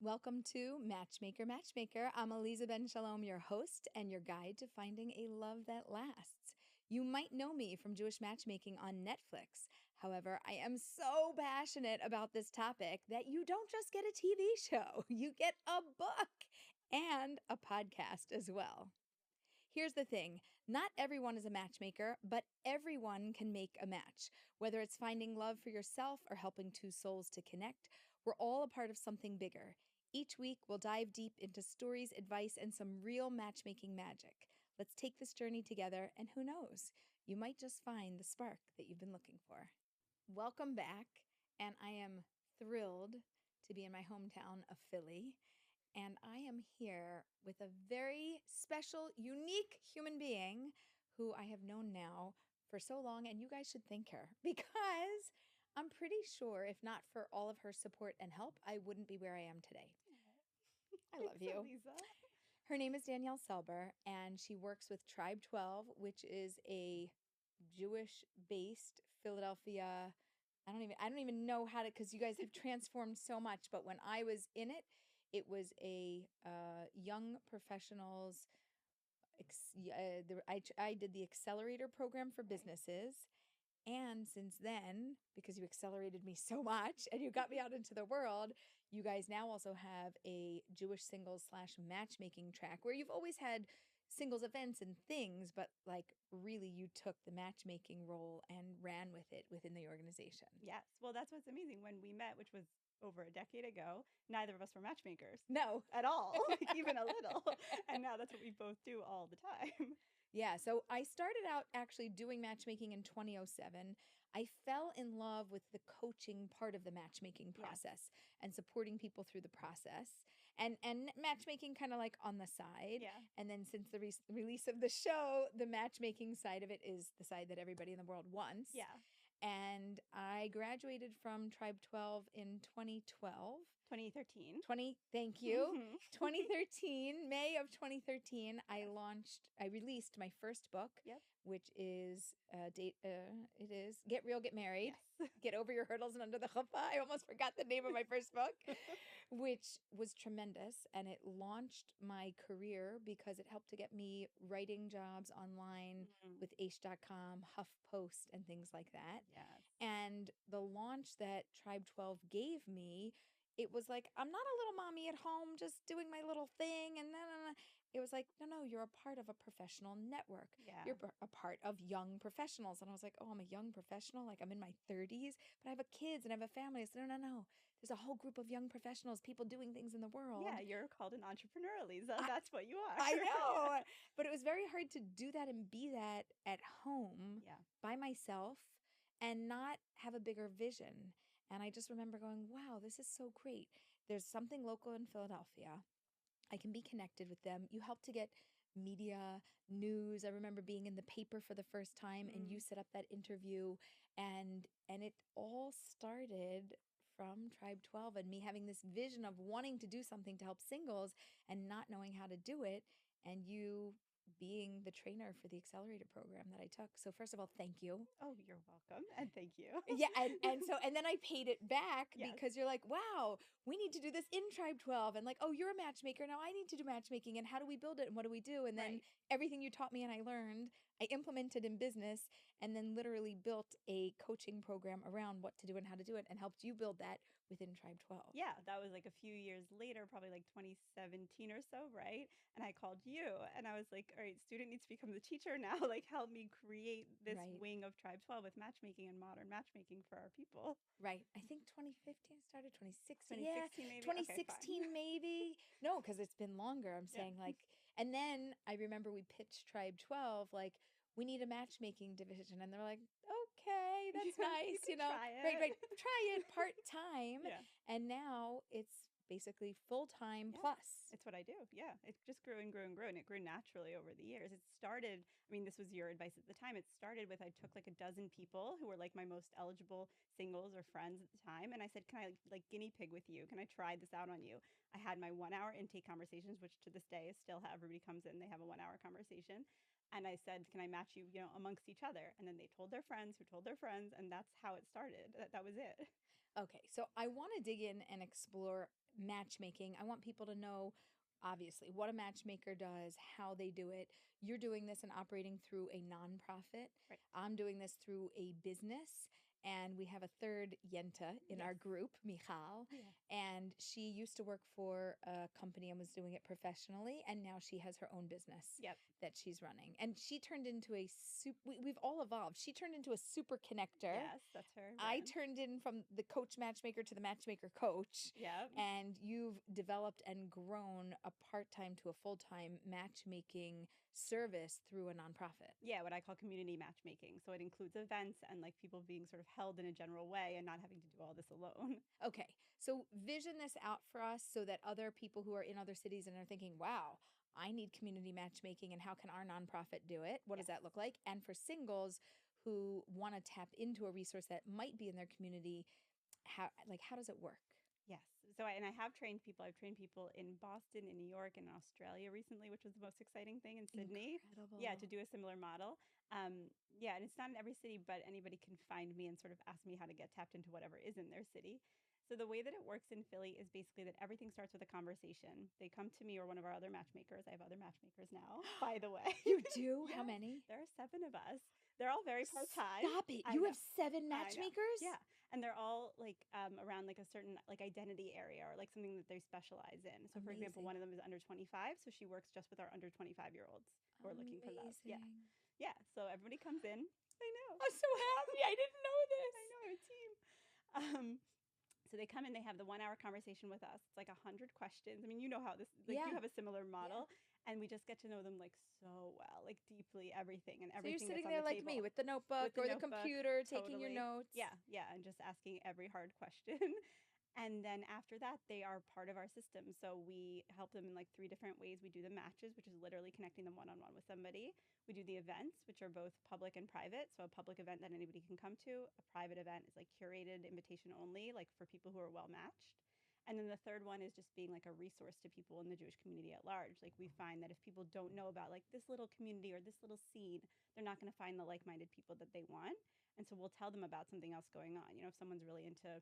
Welcome to Matchmaker. I'm Aliza Ben Shalom, your host and your guide to finding a love that lasts. You might know me from Jewish Matchmaking on Netflix. However, I am so passionate about this topic that you don't just get a TV show, you get a book and a podcast as well. Here's the thing, not everyone is a matchmaker, but everyone can make a match. Whether it's finding love for yourself or helping two souls to connect, we're all a part of something bigger. Each week, we'll dive deep into stories, advice, and some real matchmaking magic. Let's take this journey together, and who knows, you might just find the spark that you've been looking for. Welcome back, and I am thrilled to be in my hometown of Philly. And I am here with a very special, unique human being who I have known now for so long. And you guys should thank her because I'm pretty sure if not for all of her support and help, I wouldn't be where I am today. I love you. Aliza. Her name is Danielle Selber, and she works with Tribe 12, which is a Jewish-based Philadelphia. I don't even know how to, because you guys have transformed so much. But when I was in it, it was a young professionals. I did the accelerator program for businesses. And since then, because you accelerated me so much and you got me out into the world, you guys now also have a Jewish singles/matchmaking track where you've always had singles events and things, but like really you took the matchmaking role and ran with it within the organization. Yes. Well, that's what's amazing. When we met, which was over a decade ago, neither of us were matchmakers No. at all, like even a little. And now that's what we both do all the time. Yeah, so I started out actually doing matchmaking in 2007. I fell in love with the coaching part of the matchmaking process and supporting people through the process and matchmaking kind of like on the side. Yeah. And then since the release of the show, the matchmaking side of it is the side that everybody in the world wants. Yeah. And I graduated from Tribe 12 in 2012. 2013. Thank you. Mhm. 2013, May of 2013, I released my first book, Yep. which is it is Get Real, Get Married. Yes. Get Over Your Hurdles and Under the Chuppah. I almost forgot the name of my first book, which was tremendous. And it launched my career because it helped to get me writing jobs online with Aish.com, HuffPost, and things like that. Yes. And the launch that Tribe 12 gave me, it was like, I'm not a little mommy at home just doing my little thing. And then it was like, no, you're a part of a professional network. Yeah. You're a part of young professionals. And I was like, oh, I'm a young professional. Like I'm in my 30s, but I have a kids and I have a family. I said, no. There's a whole group of young professionals, people doing things in the world. Yeah, you're called an entrepreneur, Aliza. That's what you are. I know. But it was very hard to do that and be that at home by myself and not have a bigger vision. And I just remember going, wow, this is so great. There's something local in Philadelphia. I can be connected with them. You help to get media, news. I remember being in the paper for the first time and you set up that interview and it all started from Tribe 12 and me having this vision of wanting to do something to help singles and not knowing how to do it, and you being the trainer for the accelerator program that I took. So first of all, thank you. Oh, you're welcome. And thank you. Yeah. And then I paid it back Yes. because you're like, wow, we need to do this in Tribe 12. And like, oh, you're a matchmaker. Now I need to do matchmaking. And how do we build it? And what do we do? And then everything you taught me and I learned, I implemented in business and then literally built a coaching program around what to do and how to do it and helped you build that within Tribe 12. Yeah, that was like a few years later, probably like 2017 or so, right? And I called you and I was like, all right, student needs to become the teacher now. Like, help me create this wing of Tribe 12 with matchmaking and modern matchmaking for our people. Right. I think 2015 started, 2016. 2016 maybe? 2016 Okay, maybe. No, because it's been longer. I'm saying like, and then I remember we pitched Tribe 12, like, we need a matchmaking division. And they're like, okay, that's nice. You know, try it. Right. Try it part-time. Yeah. And now it's basically full-time plus. It's what I do. Yeah. It just grew and grew and grew. And it grew naturally over the years. It started, I mean, this was your advice at the time. It started with, I took like a dozen people who were like my most eligible singles or friends at the time. And I said, can I like guinea pig with you? Can I try this out on you? I had my 1 hour intake conversations, which to this day is still how everybody comes in. They have a 1 hour conversation. And I said, can I match you, amongst each other? And then they told their friends who told their friends. And that's how it started. That was it. Okay. So I want to dig in and explore matchmaking, I want people to know obviously what a matchmaker does, how they do it. You're doing this and operating through a nonprofit. Right. I'm doing this through a business. And we have a third Yenta in our Yes. group, Michal, Yeah. and she used to work for a company and was doing it professionally, and now she has her own business Yep. that she's running. And she turned into a we've all evolved. She turned into a super connector. Yes, that's her I brand. turned in from the coach matchmaker to the matchmaker coach. Yep. And you've developed and grown a part-time to a full-time matchmaking service through a nonprofit. Yeah, what I call community matchmaking. So it includes events and like people being sort of held in a general way and not having to do all this alone. Okay, so vision this out for us so that other people who are in other cities and are thinking, wow, I need community matchmaking, and how can our nonprofit do it? What does Yes. that look like? And for singles who want to tap into a resource that might be in their community, how does it work? Yes. So, and I have trained people. I've trained people in Boston, in New York, and in Australia recently, which was the most exciting thing in Sydney. Yeah, to Incredible. do a similar model. Yeah, and it's not in every city, but anybody can find me and sort of ask me how to get tapped into whatever is in their city. So the way that it works in Philly is basically that everything starts with a conversation. They come to me or one of our other matchmakers. I have other matchmakers now, by the way. You do? How Yes, many? there are 7 of us. They're all very part-time. Stop it. I You know. have 7 I know. matchmakers? Yeah. And they're all like around like a certain like identity area or like something that they specialize in. So for example, one Amazing. of them is under 25, so she works just with our under 25-year-olds who are looking for love. Yeah. Amazing. Yeah. So everybody comes in. I know. I'm so happy. I didn't know this. I know, a team. So they come in, they have the 1 hour conversation with us. It's like 100 questions. I mean, you know how this, like Yeah. you have a similar model, and we just get to know them like so well, like deeply everything and So you're everything that's sitting on there the like table me with the notebook with the or the notebook, computer, taking your totally. notes. Yeah, yeah, and just asking every hard question. And then after that, they are part of our system. So we help them in like 3 different ways. We do the matches, which is literally connecting them one-on-one with somebody. We do the events, which are both public and private. So a public event that anybody can come to. A private event is like curated, invitation only, like for people who are well matched. And then the third one is just being like a resource to people in the Jewish community at large. Like we find that if people don't know about like this little community or this little scene, they're not going to find the like-minded people that they want. And so we'll tell them about something else going on. You know, if someone's really into,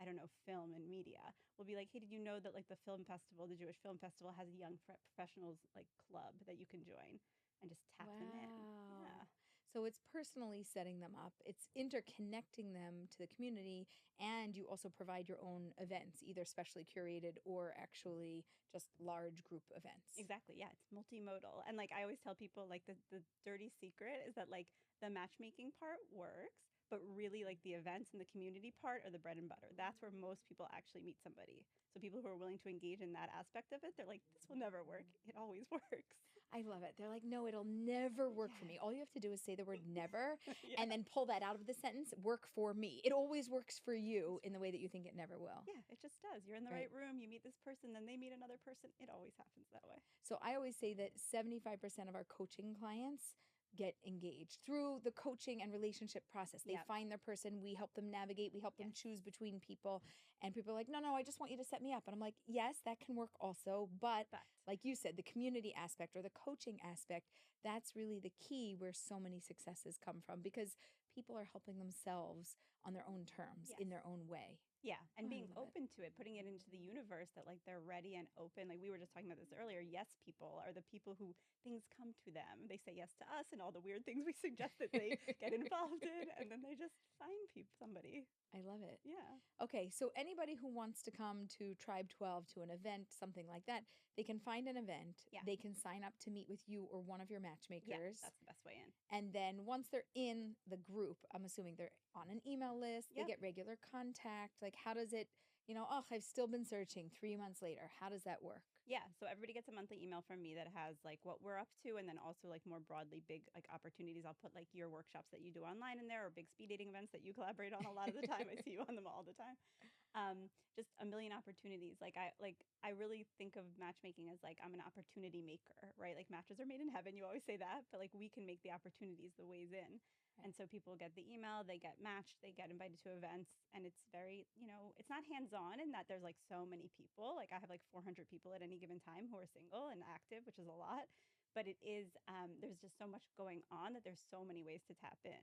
I don't know, film and media, we'll be like, hey, did you know that like the film festival, the Jewish Film Festival, has a young professionals like club that you can join, and just tap them in. Yeah. Wow. So it's personally setting them up, it's interconnecting them to the community, and you also provide your own events, either specially curated or actually just large group events. Exactly. Yeah, it's multimodal. And like I always tell people like the dirty secret is that like the matchmaking part works, but really like the events and the community part are the bread and butter. That's where most people actually meet somebody. So people who are willing to engage in that aspect of it, they're like, this will never work. It always works. I love it. They're like, no, it'll never work for me. Yes. All you have to do is say the word never Yeah. and then pull that out of the sentence, work for me. It always works for you in the way that you think it never will. Yeah, it just does. You're in the Right. right room, you meet this person, then they meet another person. It always happens that way. So I always say that 75% of our coaching clients get engaged through the coaching and relationship process. They Yep. find their person, we help them navigate, we help them Yes. choose between people. And people are like, no, I just want you to set me up. And I'm like, yes, that can work also. But But like you said, the community aspect or the coaching aspect, that's really the key where so many successes come from, because people are helping themselves on their own terms, yes. in their own way. Yeah, and I being love it. open to it, putting it into the universe that like they're ready and open. Like we were just talking about this earlier. Yes, people are the people who things come to them. They say yes to us and all the weird things we suggest that they get involved in, and then they just find people somebody. I love it. Yeah. Okay, so anybody who wants to come to Tribe 12 to an event, something like that, they can find an event. Yeah. They can sign up to meet with you or one of your Yeah, matchmakers. that's the best way in. And then once they're in the group, I'm assuming they're on an email list, they Yep. get regular contact. Like, how does it, oh, I've still been searching 3 months later. How does that work? Yeah, so everybody gets a monthly email from me that has like what we're up to, and then also like more broadly big like opportunities. I'll put like your workshops that you do online in there, or big speed dating events that you collaborate on a lot of the time. I see you on them all the time. Just a million opportunities. I really think of matchmaking as like I'm an opportunity maker, right? Like matches are made in heaven. You always say that, but like we can make the opportunities the ways in. Right. And so people get the email, they get matched, they get invited to events, and it's very, it's not hands-on in that there's like so many people. Like I have like 400 people at any given time who are single and active, which is a lot. But it is, there's just so much going on that there's so many ways to tap in.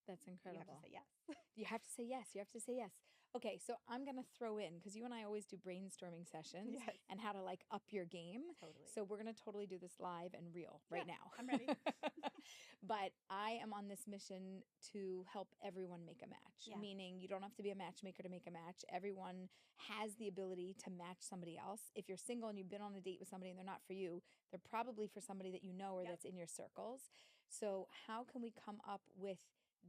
That's You have to incredible. say yes. You have to say yes. You have to say yes. Okay, so I'm going to throw in because you and I always do brainstorming sessions Yes, and how to like up your game. totally. So we're going to totally do this live and real right Yeah, now. I'm ready. But I am on this mission to help everyone make a match, Yeah. meaning you don't have to be a matchmaker to make a match. Everyone has the ability to match somebody else. If you're single and you've been on a date with somebody and they're not for you, they're probably for somebody that you know or Yep. that's in your circles. So, how can we come up with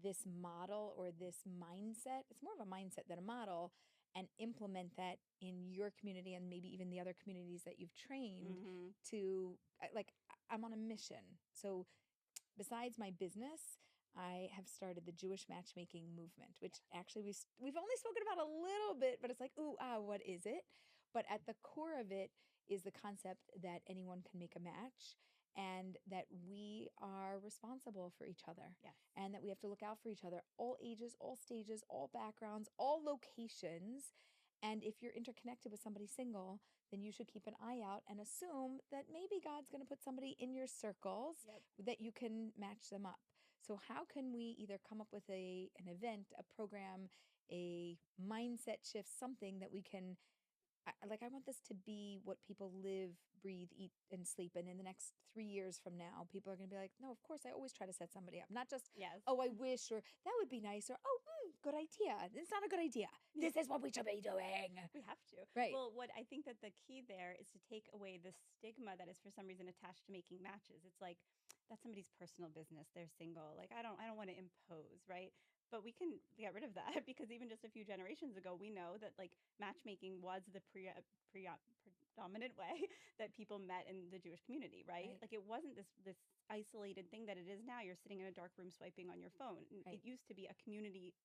this model or this mindset? It's more of a mindset than a model, and implement that in your community and maybe even the other communities that you've trained Mm-hmm. to like I'm on a mission. So besides my business, I have started the Jewish matchmaking movement, which actually we've only spoken about a little bit, but it's like, ooh, what is it? But at the core of it is the concept that anyone can make a match and that we are responsible for each other Yes. and that we have to look out for each other, all ages, all stages, all backgrounds, all locations. And if you're interconnected with somebody single, then you should keep an eye out and assume that maybe God's going to put somebody in your circles Yep. that you can match them up. So how can we either come up with an event, a program, a mindset shift, something that we can I want this to be what people live, breathe, eat, and sleep. And in the next 3 years from now, people are going to be like, no, of course, I always try to set somebody up. Not just, Yes. oh, I wish, or that would be nice, or, oh, good idea. It's not a good idea. This is what we should be doing. We have to. Right. Well, what I think that the key there is to take away the stigma that is for some reason attached to making matches. It's like that's somebody's personal business. They're single. Like I don't want to impose, right? But we can get rid of that because even just a few generations ago, we know that like matchmaking was the predominant way that people met in the Jewish community, right? Like it wasn't this isolated thing that it is now. You're sitting in a dark room swiping on your phone. Right. It used to be a community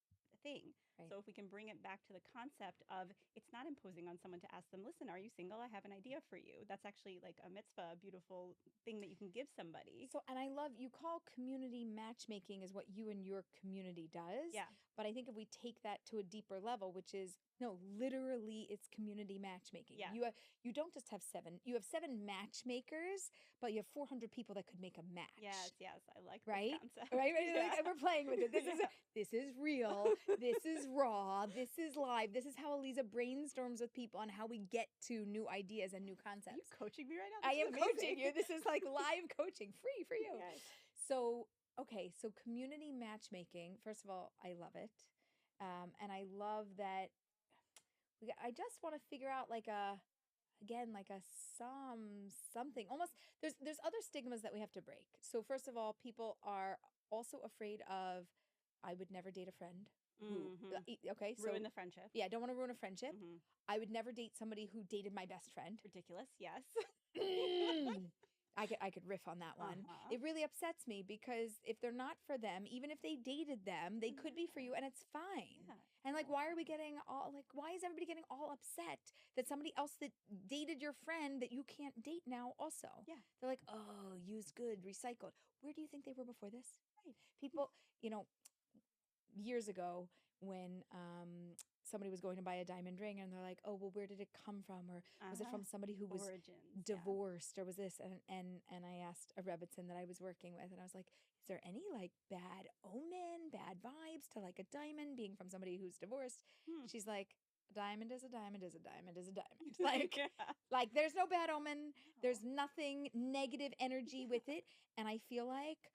thing. Right. So if we can bring it back to the concept of it's not imposing on someone to ask them, listen, are you single? I have an idea for you. That's actually like a mitzvah, a beautiful thing that you can give somebody. So, and I love you call community matchmaking is what you and your community does. Yeah. But I think if we take that to a deeper level, which is no, literally it's community matchmaking. Yeah. You don't just have you have 7 matchmakers, but you have 400 people that could make a match. Yes, I like right? this concept. Right? Yeah. Like, we're playing with it. This is real. This is raw. This is live. This is how Aliza brainstorms with people on how we get to new ideas and new concepts. Are you coaching me right now? I am coaching you. This is like live coaching, free for you. Yes. So, okay, so community matchmaking, first of all, I love it. And I love that I just want to figure out like a something almost there's other stigmas that we have to break. So first of all, people are also afraid of I would never date a friend who okay, so ruin the friendship. Yeah, I don't want to ruin a friendship. Mm-hmm. I would never date somebody who dated my best friend. Ridiculous. Yes. I could riff on that one. Uh-huh. It really upsets me because if they're not for them, even if they dated them, they could be for you and it's fine. Yeah. And like, why are we getting all like, why is everybody getting all upset that somebody else that dated your friend that you can't date now also? Yeah. They're like, oh, used good, recycled. Where do you think they were before this? Right. People, years ago when somebody was going to buy a diamond ring and they're like, oh, well, where did it come from? Or was it from somebody who was divorced or was this? And I asked a Rebbitzin that I was working with and I was like, is there any like bad omen, bad vibes to like a diamond being from somebody who's divorced? She's like, a diamond is a diamond is a diamond is a diamond. Like, like there's no bad omen. There's nothing negative energy with it. And I feel like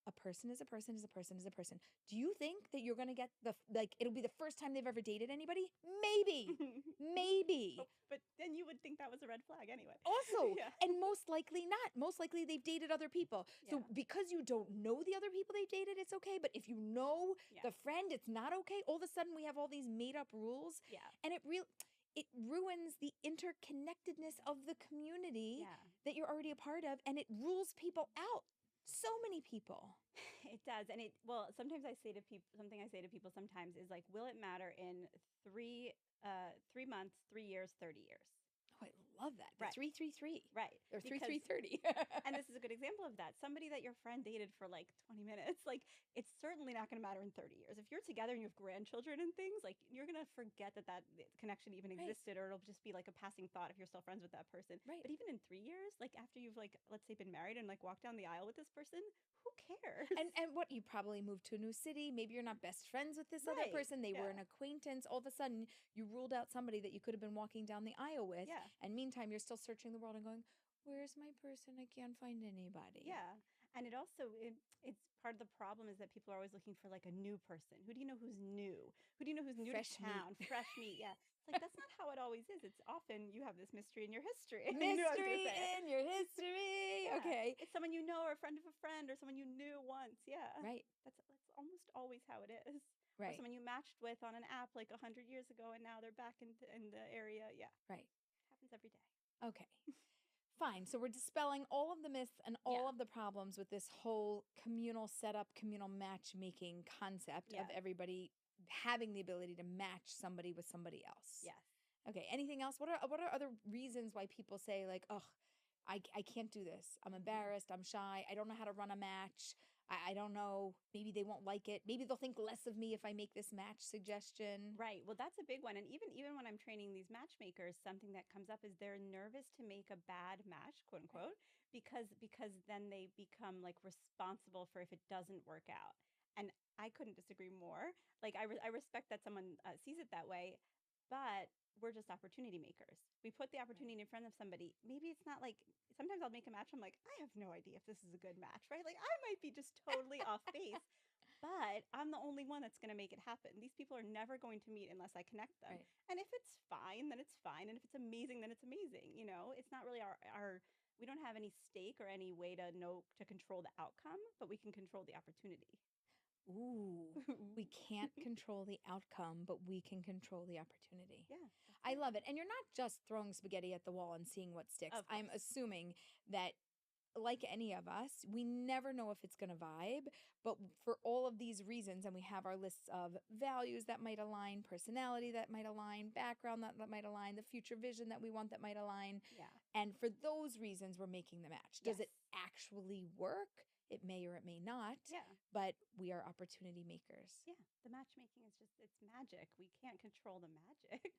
a person is a person is a person is a person. Do you think that you're going to get it'll be the first time they've ever dated anybody? Maybe. Maybe. But then you would think that was a red flag anyway. Also, and most likely not. Most likely they've dated other people. So because you don't know the other people they've dated, it's okay. But if you know the friend, it's not okay. All of a sudden we have all these made up rules. Yeah. And it ruins the interconnectedness of the community that you're already a part of. And it rules people out. So many people. It does. And sometimes I say to people, something I say to people sometimes is like, will it matter in 3 months, 3 years, 30 years? Oh, I love love that. The Right. 333. Right. Or Because 3330. and this is a good example of that. Somebody that your friend dated for like 20 minutes, like it's certainly not going to matter in 30 years. If you're together and you have grandchildren and things, like you're going to forget that connection even Right. existed, or it'll just be like a passing thought if you're still friends with that person. Right. But even in 3 years, like after you've like, let's say been married and like walked down the aisle with this person, who cares? And what, you probably moved to a new city. Maybe you're not best friends with this other Right. person. They were Yeah. an acquaintance. All of a sudden, you ruled out somebody that you could have been walking down the aisle with. Yeah. And meantime, you're still searching the world and going, where's my person? I can't find anybody. Yeah. And it also it's part of the problem is that people are always looking for like a new person. Who do you know who's new? Who do you know who's new Fresh to meat. town? Fresh meat. Yeah. It's like that's not how it always is. It's often you have this mystery in your history. You knew I was gonna Mystery say it. in your history. Yeah. Okay. It's someone you know or a friend of a friend or someone you knew once. Yeah. Right. That's almost always how it is. Or Right. someone you matched with on an app like 100 years ago and now they're back in the area. Yeah. Right. It happens every day. Okay. Fine. So we're dispelling all of the myths and all Yeah. of the problems with this whole communal setup, communal matchmaking concept of Yes. everybody having the ability to match somebody with somebody else. Yes. Okay. Anything else? What are other reasons why people say like, oh, I can't do this. I'm embarrassed. I'm shy. I don't know how to run a match. I don't know. Maybe they won't like it. Maybe they'll think less of me if I make this match suggestion. Right. Well, that's a big one. And even when I'm training these matchmakers, something that comes up is they're nervous to make a bad match, quote unquote, because then they become like responsible for if it doesn't work out. And I couldn't disagree more. Like I respect that someone sees it that way, but we're just opportunity makers. We put the opportunity in front of somebody. Maybe it's not like sometimes I'll make a match. I'm like, I have no idea if this is a good match, right? Like I might be just totally off base. But I'm the only one that's going to make it happen. These people are never going to meet unless I connect them. Right. And if it's fine, then it's fine. And if it's amazing, then it's amazing. You know, it's not really our we don't have any stake or any way to know to control the outcome, but we can control the opportunity. Ooh, we can't control the outcome, but we can control the opportunity. Yeah. I love it. And you're not just throwing spaghetti at the wall and seeing what sticks. Of I'm course. assuming that, like any of us, we never know if it's going to vibe, but for all of these reasons, and we have our lists of values that might align, personality that might align, background that might align, the future vision that we want that might align. Yeah. And for those reasons, we're making the match. Does Yes. it actually work? It may or it may not. Yeah. But we are opportunity makers. Yeah. The matchmaking is just it's magic. We can't control the magic.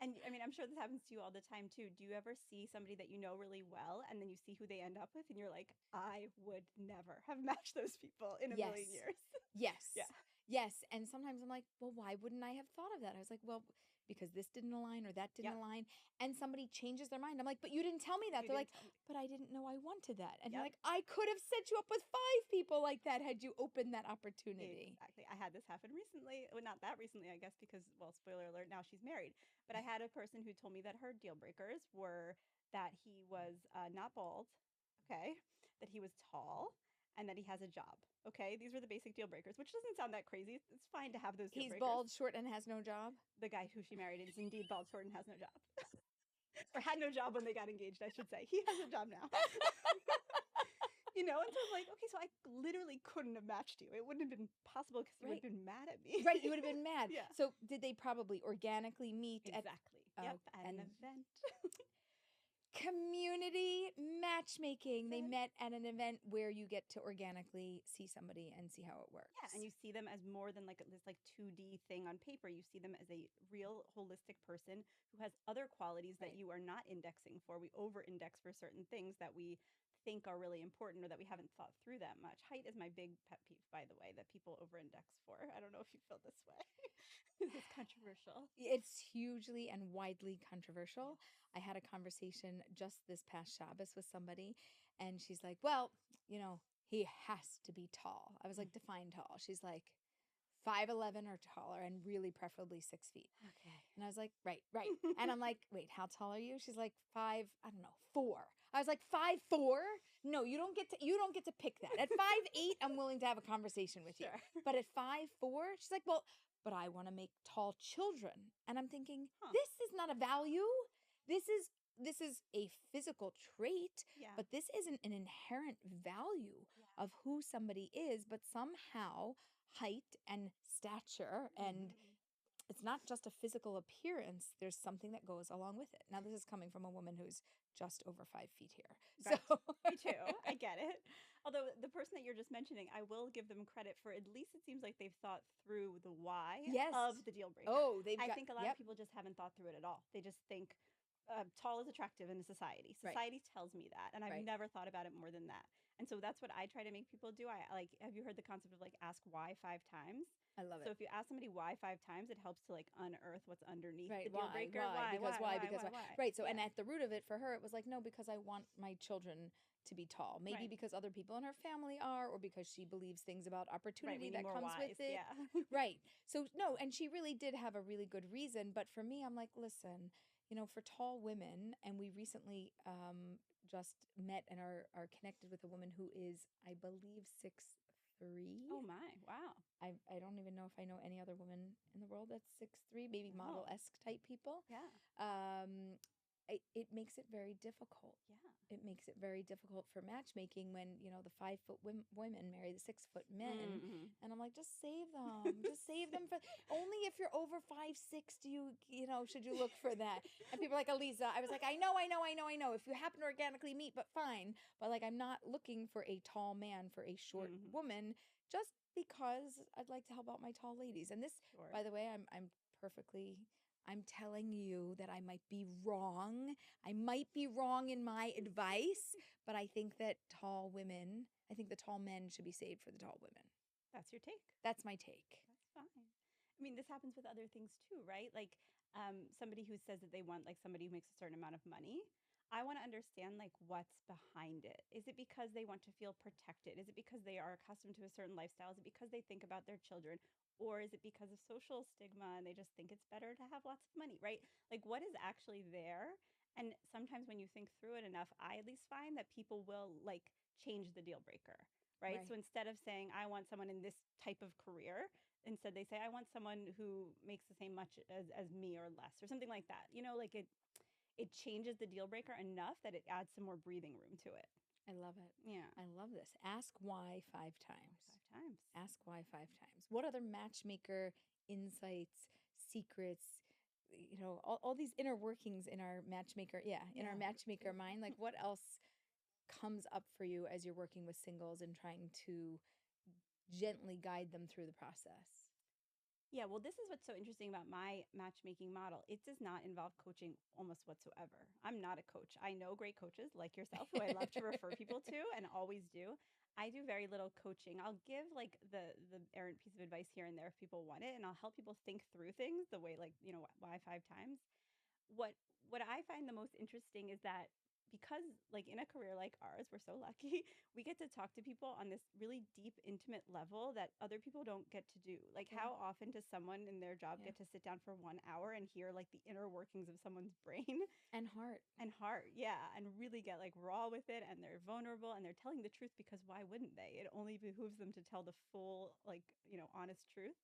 And I mean, I'm sure this happens to you all the time too. Do you ever see somebody that you know really well and then you see who they end up with and you're like, I would never have matched those people in a million years? Yes. Yeah. Yes. And sometimes I'm like, well, why wouldn't I have thought of that? I was like, well, because this didn't align or that didn't Yep. align. And somebody changes their mind. I'm like, but you didn't tell me that. You They're like, didn't tell me. but I didn't know I wanted that. And you're Yep. like, I could have set you up with 5 people like that had you opened that opportunity. Exactly. I had this happen recently. Well, not that recently, I guess, because, well, spoiler alert, now she's married. But I had a person who told me that her deal breakers were that he was not bald, okay, that he was tall, and that he has a job. Okay, these were the basic deal breakers, which doesn't sound that crazy. It's fine to have those deal He's breakers. bald, short, and has no job. The guy who she married is indeed bald, short, and has no job. Or had no job when they got engaged, I should say. He has a job now. You know, and so I'm like, okay, so I literally couldn't have matched you. It wouldn't have been possible because you would have been mad at me. Right, you would have been mad. Yeah. So did they probably organically meet Exactly. Yep. At an event. Community matchmaking. They Exactly. met at an event where you get to organically see somebody and see how it works. Yeah, and you see them as more than like this like 2D thing on paper. You see them as a real holistic person who has other qualities that you are not indexing for. We over-index for certain things that we think are really important or that we haven't thought through that much. Height is my big pet peeve, by the way, that people over-index for. I don't know if you feel this way. This is controversial. It's hugely and widely controversial. I had a conversation just this past Shabbos with somebody, and she's like, well, you know, he has to be tall. I was like, define tall. She's like, 5'11" or taller, and really preferably 6 feet. Okay. And I was like, right. And I'm like, wait, how tall are you? She's like 4. I was like, 5'4"? No, you don't get to pick that. At 5'8", I'm willing to have a conversation with you. But at 5'4", she's like, well, but I want to make tall children. And I'm thinking, this is not a value. This is a physical trait, but this isn't an inherent value of who somebody is, but somehow height and stature and it's not just a physical appearance. There's something that goes along with it. Now, this is coming from a woman who's just over 5 feet here. Right. So Me too. I get it. Although the person that you're just mentioning, I will give them credit for at least it seems like they've thought through the why yes. of the deal breaker. Oh, they've I got, think a lot of yep, people just haven't thought through it at all. They just think tall is attractive in society. right, Society tells me that, and I've right. never thought about it more than that. And so that's what I try to make people do. I like, have you heard the concept of like ask why 5 times? I love So it. if you ask somebody why 5 times, it helps to like unearth what's underneath the Right. deal Why? breaker. Why? Because why? Because why? Why? Right. So, and Yeah. at the root of it for her, it was like, no, because I want my children to be tall. Maybe Right. because other people in her family are, or because she believes things about Right. opportunity We need that more comes whys. with it. Yeah. Right. So, no, and she really did have a really good reason. But for me, I'm like, listen, for tall women, and we recently just met and are connected with a woman who is, I believe, 6'3". Oh my. Wow. I don't even know if I know any other woman in the world that's 6'3", maybe No. model-esque type people. Yeah. It makes it very difficult. Yeah. It makes it very difficult for matchmaking when, the 5-foot women marry the 6-foot men. Mm-hmm. And I'm like, just save them. Just save them for only if you're over 5'6" do should you look for that. And people are like, Aliza, I was like, I know. If you happen to organically meet, but fine. But like, I'm not looking for a tall man for a short Mm-hmm. woman, just because I'd like to help out my tall ladies. And this, Sure. by the way, I'm telling you that I might be wrong. I might be wrong in my advice, but I think that I think the tall men should be saved for the tall women. That's your take. That's my take. That's fine. I mean, this happens with other things too, right? Like somebody who says that they want like somebody who makes a certain amount of money. I want to understand like what's behind it. Is it because they want to feel protected? Is it because they are accustomed to a certain lifestyle? Is it because they think about their children? Or is it because of social stigma and they just think it's better to have lots of money, right? Like what is actually there? And sometimes when you think through it enough, I at least find that people will like change the deal breaker, right? So Right. instead of saying, I want someone in this type of career, instead they say, I want someone who makes the same much as me or less or something like that. Like it changes the deal breaker enough that it adds some more breathing room to it. I love it. Yeah. I love this. Ask why 5 Why times. 5 times? Ask why 5 times. What other matchmaker insights, secrets, all these inner workings in our matchmaker, in our matchmaker mind, like what else comes up for you as you're working with singles and trying to gently guide them through the process? Yeah, well, this is what's so interesting about my matchmaking model. It does not involve coaching almost whatsoever. I'm not a coach. I know great coaches like yourself who I love to refer people to and always do. I do very little coaching. I'll give like the errant piece of advice here and there if people want it, and I'll help people think through things the way like, why 5 times. What I find the most interesting is that because like in a career like ours, we're so lucky, we get to talk to people on this really deep, intimate level that other people don't get to do. Like Yeah. how often does someone in their job Yeah. get to sit down for 1 hour and hear like the inner workings of someone's brain And heart. and heart? Yeah, and really get like raw with it, and they're vulnerable and they're telling the truth because why wouldn't they? It only behooves them to tell the full like, honest truth.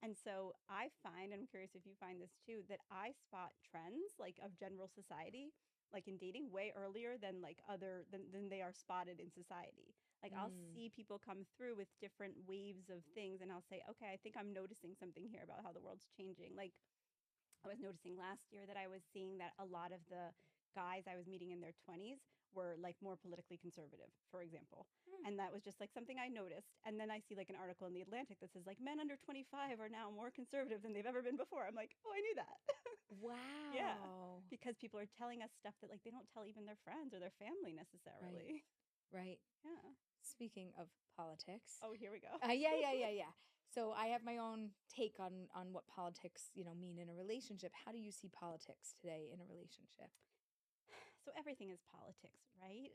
And so I find, and I'm curious if you find this too, that I spot trends like of general society, like in dating, way earlier than like than they are spotted in society. Like I'll Mm. see people come through with different waves of things, and I'll say, okay, I think I'm noticing something here about how the world's changing. Like I was noticing last year that I was seeing that a lot of the guys I was meeting in their 20s were like more politically conservative, for example. Hmm. And that was just like something I noticed. And then I see like an article in The Atlantic that says like men under 25 are now more conservative than they've ever been before. I'm like, oh, I knew that. Yeah. Wow. Because people are telling us stuff that like they don't tell even their friends or their family Right. necessarily. Right. Yeah. Speaking of politics. Oh, here we go. Yeah. So I have my own take on what politics, mean in a relationship. How do you see politics today in a relationship? So everything is politics, right?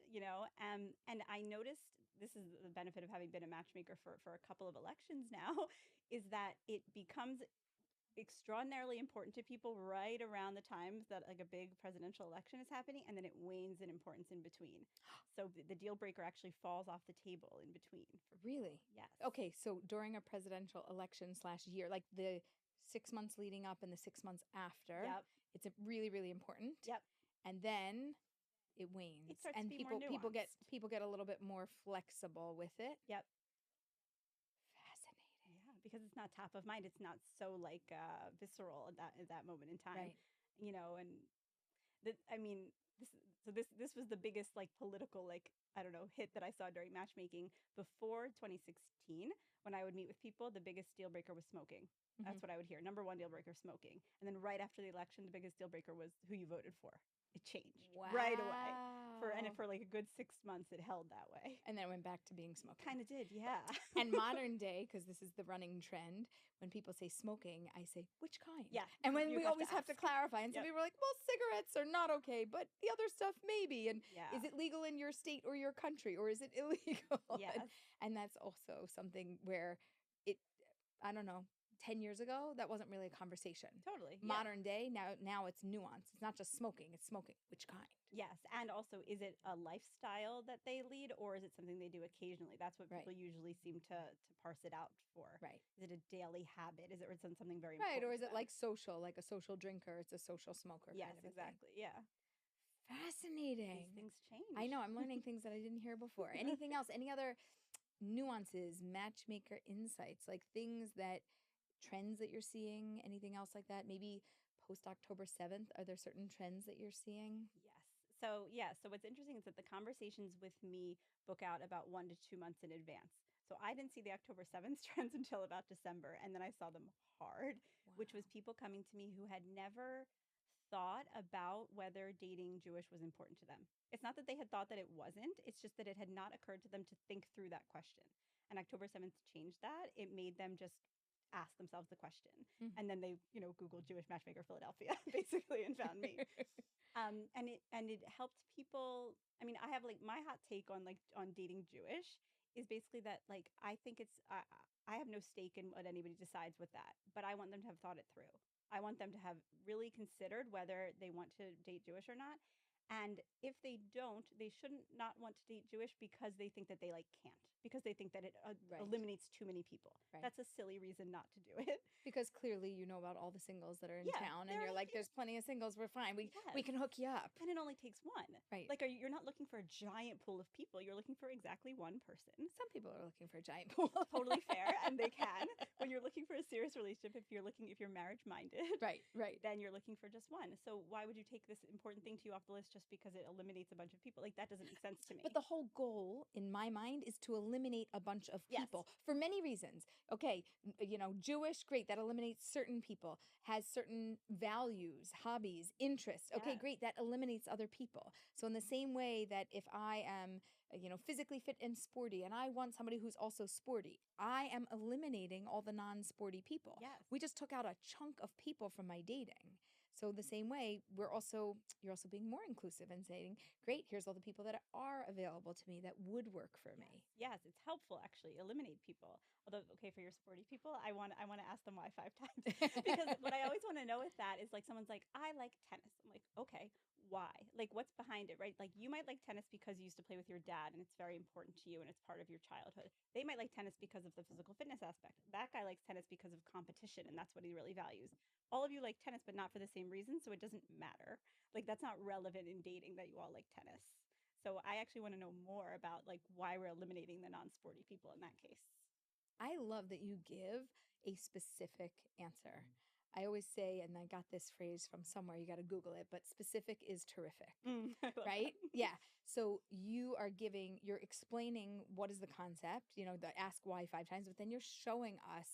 And I noticed this is the benefit of having been a matchmaker for a couple of elections now, is that it becomes extraordinarily important to people right around the times that like a big presidential election is happening, and then it wanes in importance in between. So the deal breaker actually falls off the table in between for people. Really? Yes. Okay, so during a presidential election / year, like the 6 months leading up and the 6 months after, Yep. it's really, really important. Yep. And then it It wanes, starts to and be more people get nuanced. a little bit more flexible with it. Yep. Fascinating. Yeah, because it's not top of mind. It's not so like visceral at that moment in time, Right. and I mean, this was the biggest like political like I don't know hit that I saw during matchmaking before 2016. When I would meet with people, the biggest deal breaker was smoking. Hmm. That's what I would hear. Number one deal breaker, smoking. And then right after the election, the biggest deal breaker was who you voted for. It changed right away. For like a good 6 months, it held that way. And then it went back to being smoking. Kind of did, yeah. And modern day, because this is the running trend, when people say smoking, I say, which kind? Yeah. And when you we always have to ask. clarify, and some Yep. people are like, well, cigarettes are not okay, but the other stuff maybe. And Yeah. is it legal in your state or your country, or is it illegal? Yes. And that's also something where it, I don't know, 10 years ago, that wasn't really a conversation. Totally. Yeah. Modern day, now it's nuance. It's not just smoking, it's smoking. Which kind? Yes. And also, is it a lifestyle that they lead or is it something they do occasionally? That's what Right. people usually seem to parse it out for. Right. Is it a daily habit? Is it or is it something very Right. important? Or is to it them? like social, like a social drinker? It's a social smoker Yes, kind of a exactly. thing. Yeah. Fascinating. These things change. I know. I'm learning things that I didn't hear before. Anything else? Any other nuances, matchmaker insights, like things that trends that you're seeing? Anything else like that? Maybe post October 7th, are there certain trends that you're seeing? Yes. So what's interesting is that the conversations with me book out about 1 to 2 months in advance. So I didn't see the October 7th trends until about December, and then I saw them hard, which was Wow. people coming to me who had never thought about whether dating Jewish was important to them. It's not that they had thought that it wasn't, it's just that it had not occurred to them to think through that question. And October 7th changed that. It made them just ask themselves the question. Mhm. And then they, Googled Jewish Matchmaker Philadelphia basically and found me. And it helped people. I mean, I have like my hot take on dating Jewish is basically that like I think I have no stake in what anybody decides with that, but I want them to have thought it through. I want them to have really considered whether they want to date Jewish or not. And if they don't, they shouldn't not want to date Jewish because they think that they like can't, because they think that it Right. eliminates too many people. Right. That's a silly reason not to do it. Because clearly you know about all the singles that are in Yeah, town, and there you're are like, there's plenty of singles. We're fine. We Yes. can hook you up. And it only takes one. Right. Like, you're not looking for a giant pool of people. You're looking for exactly one person. Some people are looking for a giant pool. Totally fair, and they can. When you're looking for a serious relationship, if you're marriage minded, Right. then you're looking for just one. So why would you take this important thing to you off the list just because it eliminates a bunch of people? Like, that doesn't make sense to me. But the whole goal in my mind is to eliminate a bunch of Yes. people for many reasons. Okay, Jewish, great, that eliminates certain people, has certain values, hobbies, interests. Okay, Yes. great, that eliminates other people. So in the same way that if I am physically fit and sporty, and I want somebody who's also sporty, I am eliminating all the non-sporty people. Yes. We just took out a chunk of people from my dating. So the same way, you're also being more inclusive and saying, great, here's all the people that are available to me that would work for me. Yes, it's helpful actually. Eliminate people. Although, okay, for your sporty people, I want to ask them why 5 times. Because what I always want to know with that is like someone's like, I like tennis. I'm like, okay, why? Like, what's behind it, right? Like, you might like tennis because you used to play with your dad and it's very important to you and it's part of your childhood. They might like tennis because of the physical fitness aspect. That guy likes tennis because of competition and that's what he really values. All of you like tennis, but not for the same reason, so it doesn't matter. Like, that's not relevant in dating that you all like tennis. So I actually want to know more about like why we're eliminating the non-sporty people in that case. I love that you give a specific answer. I always say, and I got this phrase from somewhere, you got to Google it, but specific is terrific, right? Yeah. So you're explaining what is the concept, the ask why 5 times, but then you're showing us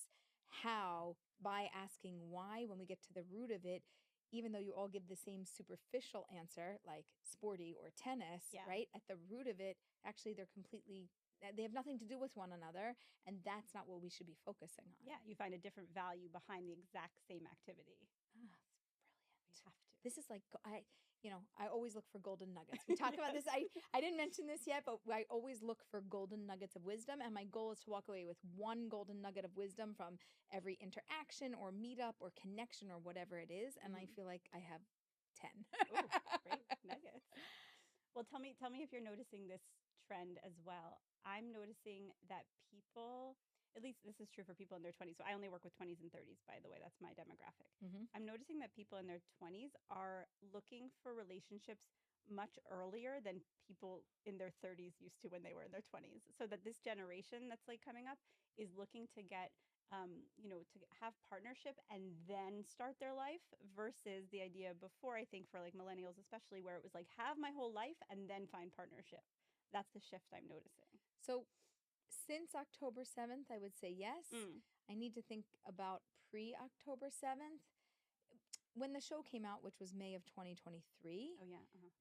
how by asking why, when we get to the root of it, even though you all give the same superficial answer, like sporty or tennis, Yeah. right? At the root of it, actually, they have nothing to do with one another, and that's not what we should be focusing on. Yeah, you find a different value behind the exact same activity. Ah, it's brilliant. We have to. This is like I always look for golden nuggets. We talk about this. I didn't mention this yet, but I always look for golden nuggets of wisdom, and my goal is to walk away with one golden nugget of wisdom from every interaction or meetup or connection or whatever it is, and I feel like I have 10. Ooh, great nuggets. Well, tell me if you're noticing this trend as well. I'm noticing that people, at least this is true for people in their 20s. So I only work with 20s and 30s, by the way. That's my demographic. Mm-hmm. I'm noticing that people in their 20s are looking for relationships much earlier than people in their 30s used to when they were in their 20s. So that this generation that's like coming up is looking to get to have partnership and then start their life versus the idea before, I think for like millennials especially, where it was like have my whole life and then find partnership. That's the shift I'm noticing. So since October 7th, I would say yes. Mm. I need to think about pre-October 7th. When the show came out, which was May of 2023, Oh yeah.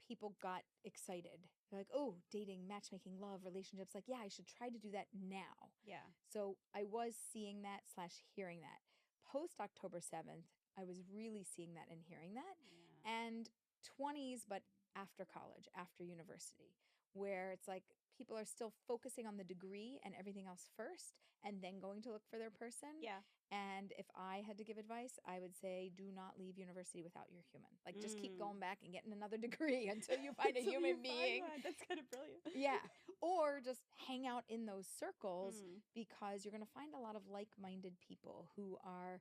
people got excited. They're like, oh, dating, matchmaking, love, relationships. Like, yeah, I should try to do that now. Yeah. So I was seeing that / hearing that. Post October 7th, I was really seeing that and hearing that. Yeah. And 20s, but after college, after university, where it's like people are still focusing on the degree and everything else first and then going to look for their person. Yeah. And if I had to give advice, I would say do not leave university without your human. Like just keep going back and getting another degree until you find a Until you human find being. one. That's kind of brilliant. Yeah. Or just hang out in those circles Mm. because you're going to find a lot of like-minded people who are,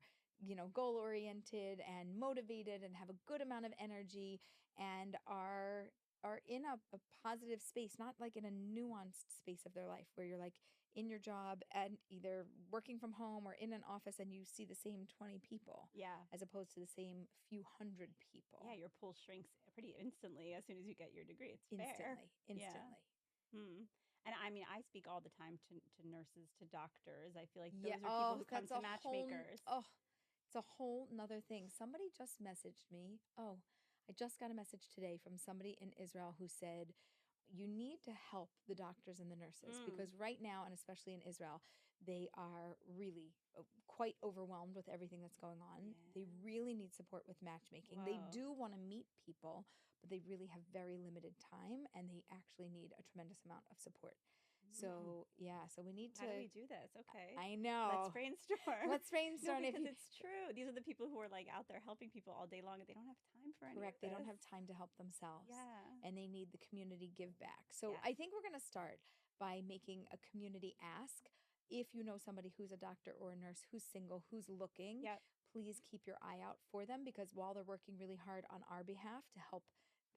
goal-oriented and motivated and have a good amount of energy and are in a positive space, not like in a nuanced space of their life where you're like in your job and either working from home or in an office and you see the same 20 people Yeah. as opposed to the same few hundred people. Yeah, your pool shrinks pretty instantly as soon as you get your degree. It's fair. Instantly. Yeah. And I mean, I speak all the time to nurses, to doctors. I feel like Yeah. those are people Oh, who come that's to a whole. matchmakers. Oh, it's a whole nother thing. Somebody just messaged me. Oh, I just got a message today from somebody in Israel who said, you need to help the doctors and the nurses Mm. because right now, and especially in Israel, they are really quite overwhelmed with everything that's going on. Yeah. They really need support with matchmaking. They Whoa. do want to meet people, but they really have very limited time and they actually need a tremendous amount of support. Mm. So, yeah, so we need How to. do we do this? Okay. I Let's know. brainstorm. Let's No, brainstorm. because it's true. These are the people who are like out there helping people all day long and they don't have time for any of Correct. They don't this. have time to help themselves Yeah. and they need the community give back. So Yes. I think we're going to start by making a community ask. If you know somebody who's a doctor or a nurse who's single, who's looking, Yep. please keep your eye out for them because while they're working really hard on our behalf to help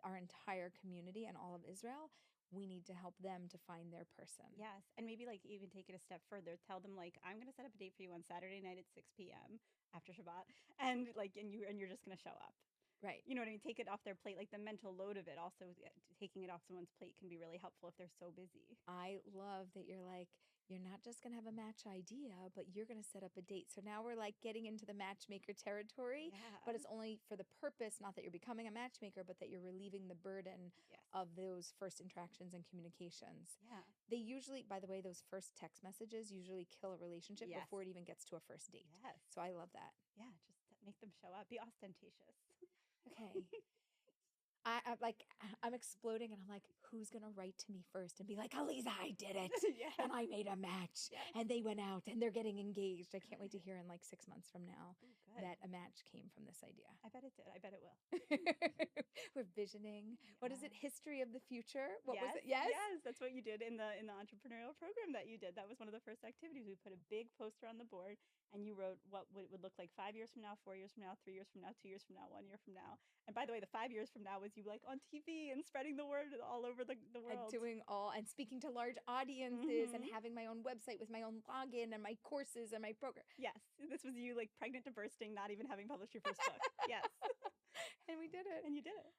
our entire community and all of Israel, we need to help them to find their person. Yes. And maybe like even take it a step further. Tell them like, I'm gonna set up a date for you on Saturday night at 6 p.m. after Shabbat. And like you're just gonna show up. Right. You know what I mean? Take it off their plate. Like the mental load of it also taking it off someone's plate can be really helpful if they're so busy. I love that you're like, you're not just going to have a match idea, but you're going to set up a date. So now we're like getting into the matchmaker territory, Yeah. but it's only for the purpose, not that you're becoming a matchmaker, but that you're relieving the burden Yes. of those first interactions and communications. Yeah. They usually, by the way, those first text messages usually kill a relationship Yes. before it even gets to a first date. Yes. So I love that. Yeah. Just make them show up. Be ostentatious. Okay. I'm exploding and I'm like, who's gonna write to me first and be like, Aliza, I did it. Yes. And I made a match. Yes. And they went out and they're getting engaged. I can't wait to hear in like 6 months from now Ooh, good. that a match came from this idea. I bet it did. I bet it will. We're visioning. What is it? History of the future? What yes, was it? Yes. Yes, that's what you did in the entrepreneurial program that you did. That was one of the first activities. We put a big poster on the board and you wrote what it would look like 5 years from now, 4 years from now, 3 years from now, 2 years from now, 1 year from now. And by the way, the 5 years from now was you like on TV and spreading the word all over the world. And doing all and speaking to large audiences and having my own website with my own login and my courses and my program. Yes. This was you like pregnant to bursting, not even having published your first book. Yes. And we did it. And you did it.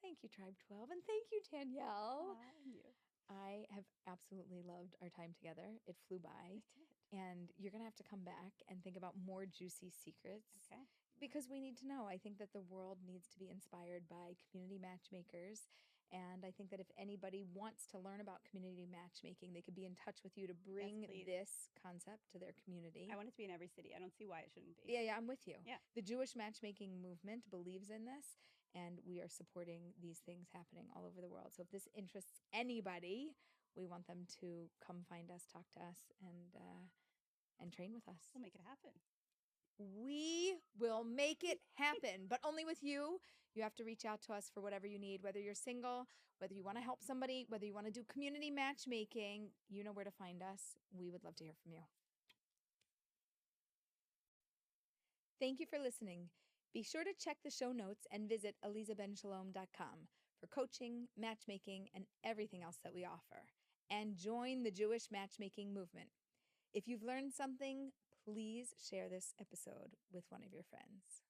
Thank you, Tribe 12. And thank you, Danielle. And you. I have absolutely loved our time together. It flew by. It did. And you're going to have to come back and think about more juicy secrets. Okay. Because we need to know. I think that the world needs to be inspired by community matchmakers. And I think that if anybody wants to learn about community matchmaking, they could be in touch with you to bring this concept to their community. I want it to be in every city. I don't see why it shouldn't be. Yeah, I'm with you. Yeah. The Jewish Matchmaking movement believes in this, and we are supporting these things happening all over the world. So if this interests anybody, we want them to come find us, talk to us, and train with us. We'll make it happen. We will make it happen, but only with you. You have to reach out to us for whatever you need, whether you're single, whether you want to help somebody, whether you want to do community matchmaking. You know where to find us. We would love to hear from you. Thank you for listening. Be sure to check the show notes and visit alizabenShalom.com for coaching, matchmaking, and everything else that we offer. And join the Jewish Matchmaking movement. If you've learned something, please share this episode with one of your friends.